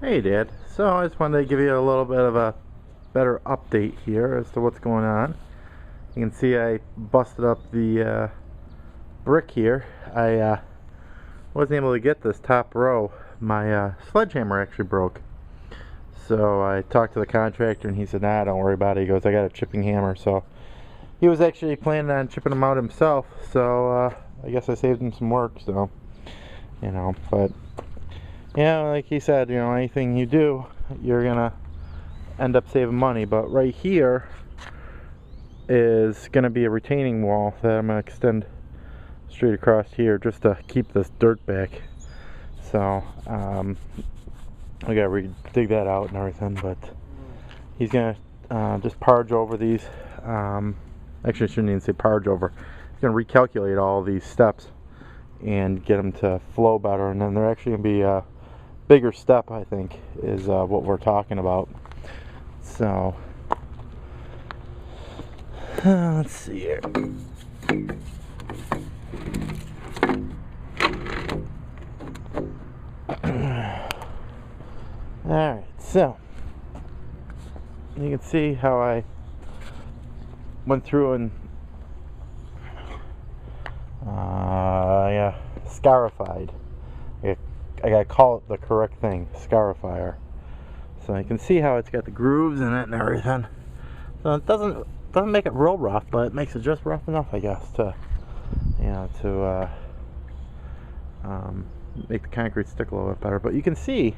Hey Dad, so I just wanted to give you a little bit of a better update here as to what's going on. You can see I busted up the brick here. I wasn't able to get this top row. My sledgehammer actually broke. So I talked to the contractor and he said, nah, don't worry about it. He goes, I got a chipping hammer. So he was actually planning on chipping them out himself. So I guess I saved him some work. So, but yeah, like he said, anything you do, you're gonna end up saving money. But right here is gonna be a retaining wall that I'm gonna extend straight across here just to keep this dirt back. So we gotta dig that out and everything. But he's gonna just parge over these. Actually, I shouldn't even say parge over. He's gonna recalculate all these steps and get them to flow better, and then they're actually gonna be bigger step, I think, is what we're talking about. So let's see here. Alright, so you can see how I went through and scarified. I gotta call it the correct thing, scarifier. So you can see how it's got the grooves in it and everything. So it doesn't make it real rough, but it makes it just rough enough, I guess, to make the concrete stick a little bit better. But you can see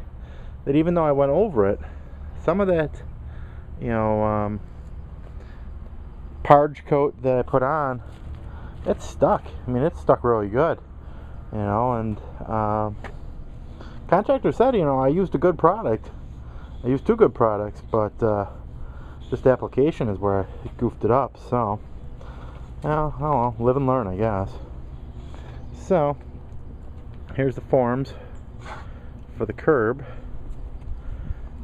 that even though I went over it, some of that, parge coat that I put on, it's stuck. I mean, it's stuck really good, and contractor said, I used a good product. I used two good products, but just application is where I goofed it up. So, I don't know, live and learn, I guess. So, here's the forms for the curb.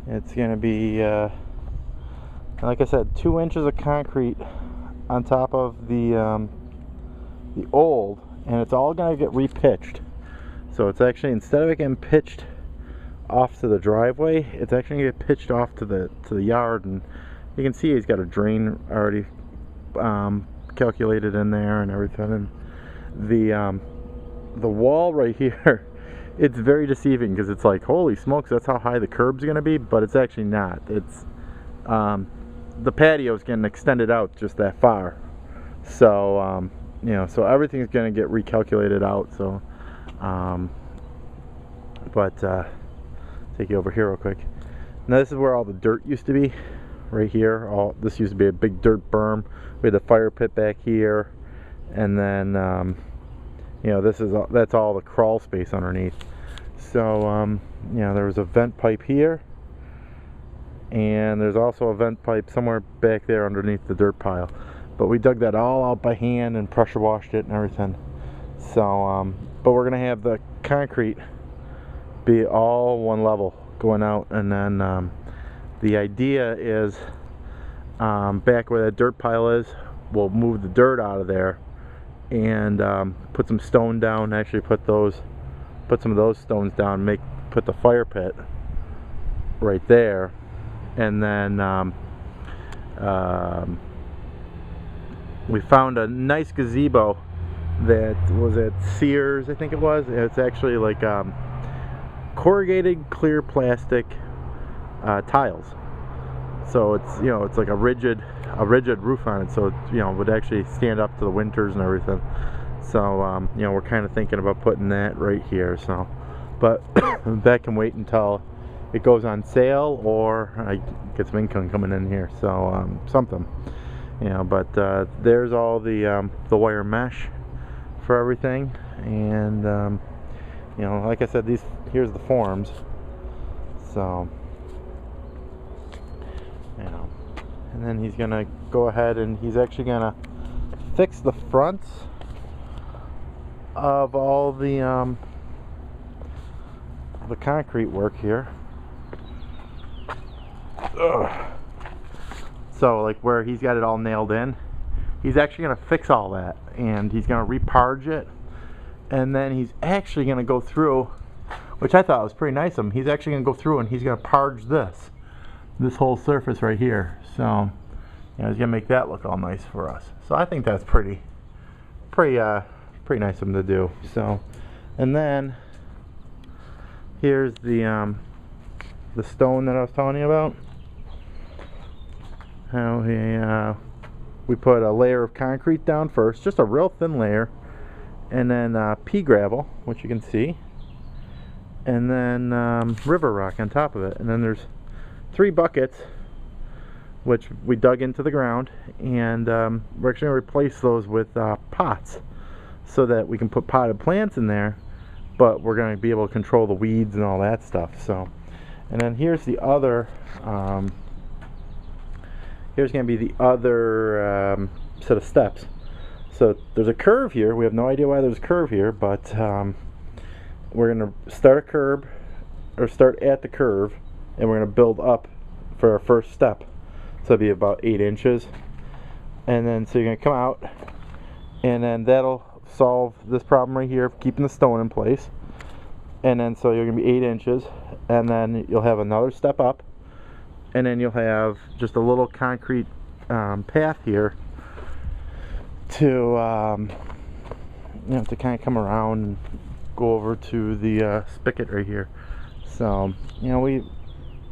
It's going to be, like I said, 2 inches of concrete on top of the old, and it's all going to get repitched. So it's actually, instead of it getting pitched off to the driveway, it's actually going to get pitched off to the yard. And you can see he's got a drain already calculated in there and everything. And the wall right here, it's very deceiving because it's like, holy smokes, that's how high the curb's going to be, but it's actually not. It's the patio's getting extended out just that far. So so everything's going to get recalculated out. So take you over here real quick. Now this is where all the dirt used to be, right here. This used to be a big dirt berm. We had the fire pit back here, and then that's all the crawl space underneath. So there was a vent pipe here, and there's also a vent pipe somewhere back there underneath the dirt pile. But we dug that all out by hand and pressure washed it and everything. So but we're gonna have the concrete be all one level going out, and then the idea is back where that dirt pile is, we'll move the dirt out of there and put some stone down. Actually put some of those stones down, put the fire pit right there, and then we found a nice gazebo that was at Sears, I think it was. It's actually like corrugated clear plastic tiles. So it's it's like a rigid roof on it. So it would actually stand up to the winters and everything. So we're kind of thinking about putting that right here. So, but that can wait until it goes on sale, or I get some income coming in here. So something. But there's all the wire mesh for everything, and like I said, here's the forms. So and then he's gonna go ahead and he's actually gonna fix the fronts of all the concrete work here. Ugh. So like where he's got it all nailed in, he's actually going to fix all that, and he's going to reparge it, and then he's actually going to go through which I thought was pretty nice of him. He's actually going to go through and he's going to parge this whole surface right here. So, you know, he's going to make that look all nice for us. So I think that's pretty nice of him to do. So, and then here's the stone that I was telling you about. How we put a layer of concrete down first, just a real thin layer, and then pea gravel, which you can see, and then river rock on top of it. And then there's 3 buckets which we dug into the ground, and we're actually going to replace those with pots so that we can put potted plants in there, but we're going to be able to control the weeds and all that stuff. So, and then here's the other here's going to be the other set of steps. So there's a curve here. We have no idea why there's a curve here, but we're going to start a curb, or start at the curve, and we're going to build up for our first step. So it'll be about 8 inches. And then so you're going to come out, and then that'll solve this problem right here of keeping the stone in place. And then so you're going to be 8 inches, and then you'll have another step up, and then you'll have just a little concrete path here to you know, to kind of come around and go over to the spigot right here. So, you know, we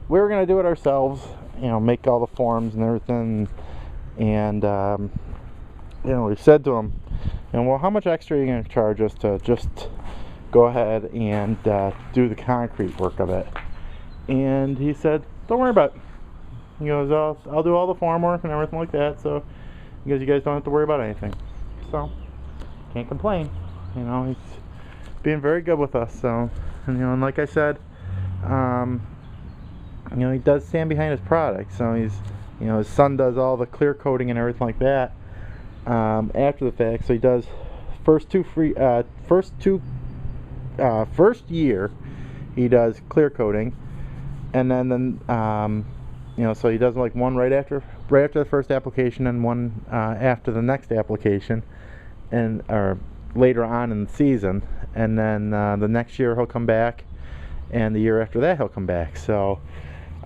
were gonna do it ourselves, you know, make all the forms and everything, and you know, we said to him, you know, well, how much extra are you gonna charge us to just go ahead and do the concrete work of it? And he said, don't worry about it. He goes, I'll do all the form work and everything like that, so he goes, you guys don't have to worry about anything. So, can't complain. You know, he's being very good with us. So, and, you know, and like I said, you know, he does stand behind his product. So he's, you know, his son does all the clear coating and everything like that after the fact. So he does first year he does clear coating, and then you know, so he does like one right after the first application, and one after the next application, and or later on in the season, and then the next year he'll come back, and the year after that he'll come back. So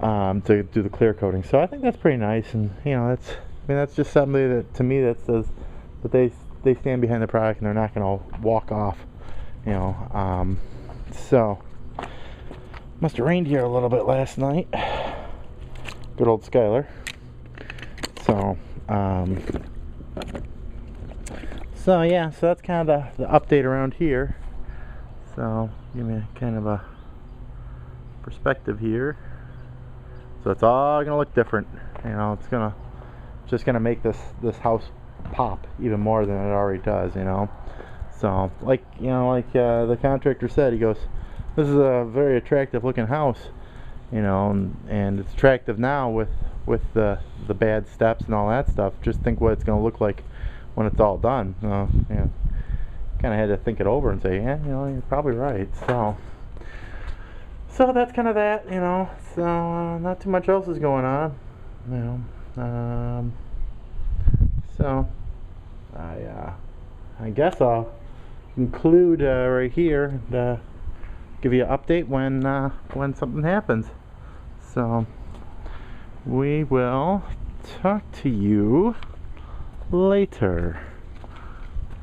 to do the clear coating. So I think that's pretty nice, and you know, that's, I mean, that's just something that to me that says that they stand behind the product and they're not going to walk off. You know, so must have rained here a little bit last night. Good old Skylar. So, so yeah, so that's kind of the update around here. So, give me a kind of a perspective here. So it's all gonna look different. You know, it's just gonna make this house pop even more than it already does. You know, so like, you know, like the contractor said, he goes, this is a very attractive looking house. You know, and it's attractive now with the bad steps and all that stuff. Just think what it's going to look like when it's all done. You know, kind of had to think it over and say, yeah, you know, you're probably right. So that's kind of that. You know, so not too much else is going on. You know, so I guess I'll conclude right here and give you an update when something happens. So we will talk to you later.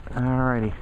Alrighty.